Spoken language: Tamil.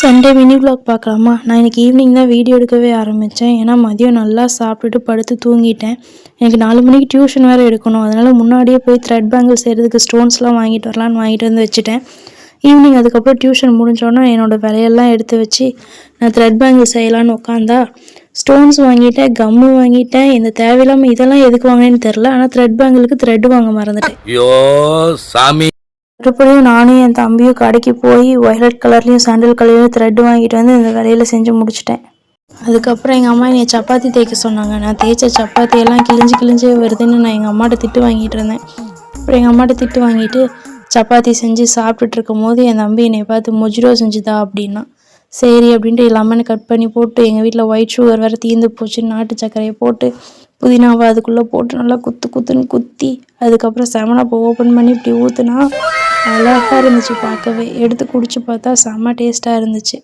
சண்டே மினி vlog பார்க்கலாமா? நான் இன்றைக்கி ஈவினிங் தான் வீடியோ எடுக்கவே ஆரம்பித்தேன். ஏன்னா மதியம் நல்லா சாப்பிட்டுட்டு படுத்து தூங்கிட்டேன். எனக்கு 4 மணிக்கு டியூஷன் வேறு எடுக்கணும். அதனால் முன்னாடியே போய் த்ரெட் பேங்கிள் செய்கிறதுக்கு ஸ்டோன்ஸ்லாம் வாங்கிட்டு வரலான்னு வாங்கிட்டு வந்து வச்சுட்டேன். ஈவினிங் அதுக்கப்புறம் டியூஷன் முடிஞ்சோன்னா என்னோடய வேலையெல்லாம் எடுத்து வச்சு நான் த்ரெட் பேங்கிள் செய்யலான்னு உட்காந்தா ஸ்டோன்ஸ் வாங்கிட்டேன், கம்மு வாங்கிட்டேன். இந்த தேவையில்லாமல் இதெல்லாம் எதுக்கு வாங்கினேன்னு தெரில. ஆனால் த்ரெட் பேங்கிளுக்கு த்ரெட் வாங்க மறந்துட்டேன். ஐயோ சாமி! மறுபடியும் நானும் என் தம்பியும் கடைக்கு போய் ஒயலட் கலர்லேயும் சாண்டல் கலர்லையும் த்ரெட் வாங்கிட்டு வந்து இந்த வேலையில் செஞ்சு முடிச்சிட்டேன். அதுக்கப்புறம் எங்கள் அம்மா என்னை சப்பாத்தி தேய்க்க சொன்னாங்க. நான் தேய்ச்ச சப்பாத்தியெல்லாம் கிழிஞ்சு வருதுன்னு நான் எங்கள் அம்மாட்ட திட்டு வாங்கிட்டு இருந்தேன். அப்புறம் எங்கள் அம்மாட்ட திட்டு வாங்கிட்டு சப்பாத்தி செஞ்சு சாப்பிட்டுட்டு இருக்கும் போது என் தம்பி என்னை பார்த்து மொஜிரோ செஞ்சுதா அப்படின்னா. சரி அப்படின்ட்டு லெமனை கட் பண்ணி போட்டு எங்கள் வீட்டில் ஒயிட் சுகர் வேறு தீர்ந்து போச்சு. நாட்டு சர்க்கரையை போட்டு புதினாவை அதுக்குள்ளே போட்டு நல்லா குத்துன்னு குத்தி அதுக்கப்புறம் 7up ஓப்பன் பண்ணி இப்படி ஊற்றுனா அழகாக இருந்துச்சு பார்க்கவே. எடுத்து குடிச்சு பார்த்தா செம்ம டேஸ்ட்டாக இருந்துச்சு.